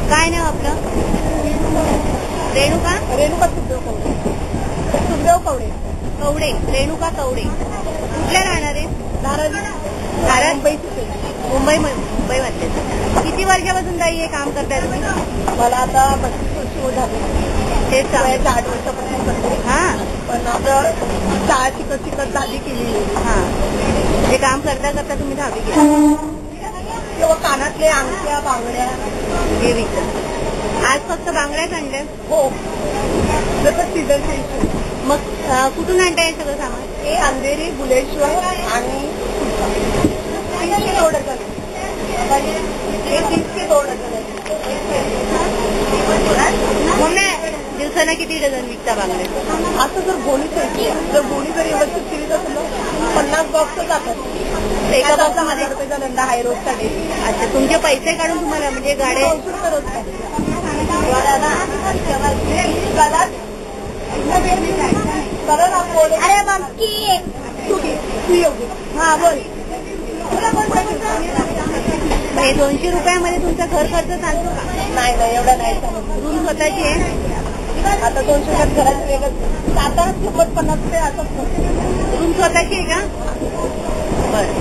काय नाव आपलं? रेणुका रेणुका सुखदेव कवडे. सुखदेव कवडे. कवडे. रेणुका कवडे. कुठल्या राहणार आहे? धारावी. मुंबईमध्ये. किती वर्षापासून ताई हे काम करताय तुम्ही? मला आता 35 वर्ष झाली. ते 8 वर्षापासून करते. हा, पण आता शाळा शिकत 10वी केली. हा, हे काम करता करता तुम्ही 10वी केली. किंवा कानातले अंगठ्या बांगड्या हे विकत. आज फक्त बांगड्याच आणल्या? हो. जसं सीझनचे इश्यू. मग कुठून आणताय हे सगळं सामान? हे अंधेरी, बुलेश्वर आणि 30 के 2 डझन. हे 30 के 2 डझन आहे. दिवसाला किती डझन विकता बांगडे? असं जर गोणी जर व्यवस्थित केली तर 50 बॉक्स जातात. एका बॉक्सला 1000 रुपयाचा दंड आहे रोजसाठी. अच्छा, तुमचे पैसे काढून तुम्हाला म्हणजे गाड्या? अरे बाकी हा बोल. हे 200 रुपयामध्ये तुमचा घर खर्च चालतो का? नाही एवढा नाही चालत. रूम स्वतःची आहे? आता 200 घराचं वेगळं. आता 50 रुपये असं. रूम स्वतःची आहे का? बरं.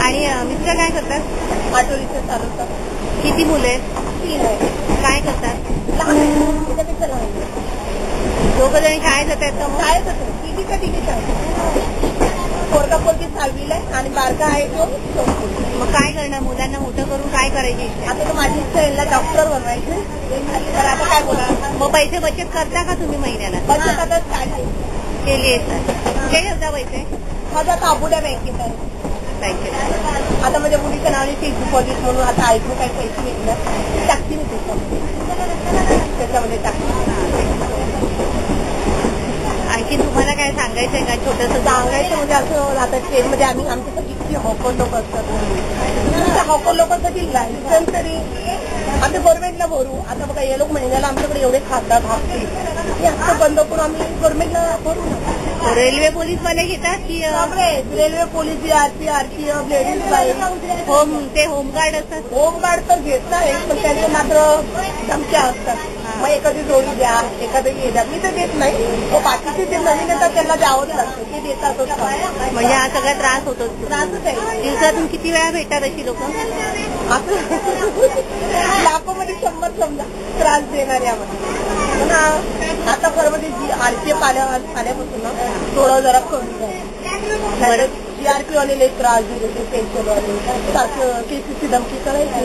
आणि मिस्टर काय करतात? आठवडीचं चालवतात. किती मुलं आहेत? 3 आहे. काय करतात? त्याच्यापेक्षा लहान. दोघं जणी शाळेत जातात का? शाळेत होतं. तिघीच्या पोरगा पोरगी 6वीला आहे आणि बारका आहे तो 4वीला. मग काय करणार? मुलांना मोठं करून काय करायची इच्छा? आता तर माझी इच्छा याला डॉक्टर बनवायचं. तर आता काय बोला. मग पैसे बचत करता का तुम्ही महिन्याला? बचत आता स्टार्ट केली आहे सर. कुठे ठेवता पैसे? माझा काबुड्या बँकेत आहे. बँकेत. आता माझ्या मुलीच्या नावाने फिक्स डिपॉझिट म्हणून आता ऐकून काही पैसे घेतलं टाकते मी त्याच्यामध्ये टाकते. आणखी तुम्हाला काय सांगायचंय का? छोटंसं सांगायचं म्हणजे असं आता ट्रेनमध्ये आम्ही आमच्यासाठी किती हॉकर लोक असतात. हॉकर लोकांसाठी लायसन्स तरी आम्ही गव्हर्नमेंटला भरू. आता बघा हे लोक महिन्याला आमच्याकडे एवढे खातात हप्ते. हे हप्ते बंद करून आम्ही गव्हर्नमेंटला भरू ना. रेल्वे पोलीसवाले घेतात की? Railway police, RPF, ladies bike, home guard असतात. होमगार्ड तर घेत नाही पण त्यांचे मात्र धमक्या असतात. मग एखादी जोडी द्या, एखादी हे द्या. मी तर देत नाही. बाकीचे ते नवीन येतात त्यांना द्यावंच लागतं. ते देतातच. म्हणजे हा सगळा त्रास होतो. त्रासच आहे. दिवसातून किती वेळा भेटतात अशी लोक? लाखोमध्ये 100 समजा त्रास देणारे आम्हाला. आता खरं म्हणजे आरपीएफ आल्यापासून ना थोडं जरा कमी झालं. जीआरपी वाले त्रास दिले ते पेन्शनवाले सारखं केसीची धमकी करायची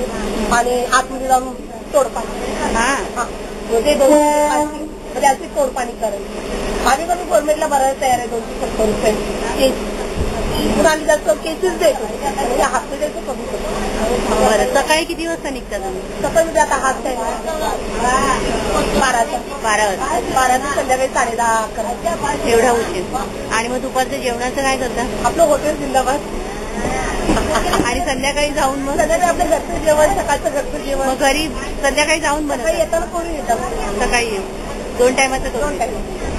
आणि आतमध्ये जाऊन तोडपाणी. हा ते 200 म्हणजे असे तोडपाणी करायची. आम्ही पण गव्हर्नमेंटला भरायला तयार आहे 270 रुपये केस. आम्ही जास्त केसेस देतो म्हणजे हप्ते द्यायचं कमी करतो. बरं. सकाळी किती वाजता निघता तुम्ही? सकाळी म्हणजे आता हात टाइम 12 ते संध्याकाळी 10:30-11 एवढा उशीर. आणि मग दुपारचं जेवणाचं काय करता? आपलं हॉटेल जिंदाबाद. आणि संध्याकाळी जाऊन मग संध्याकाळी आपलं घरचं जेवण, सकाळचं घरचं जेवण. मग घरी संध्याकाळी जाऊन बनवता? येताना कोणी येतात. सकाळी येऊ 2 टायमाचं करून.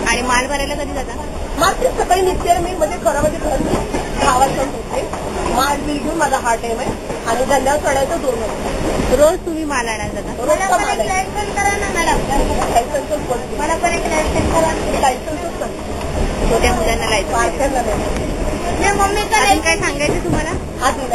आणि माल भरायला कधी जाता? मात्र सकाळी निघते मी म्हणजे घरामध्ये घर 10 वाजता होते. माल बिल घेऊन माझा हा टाइम आहे आणि धंद्यावर चढायचं 2 वाजता. रोज तुम्ही माल आणायला जाता? रोजचा माल आहे. लायसन्सच बोलते. मला पण एक लायसन्सच करते. छोट्या मुलांना लायसन्स. काय सांगायचं तुम्हाला? आज नाही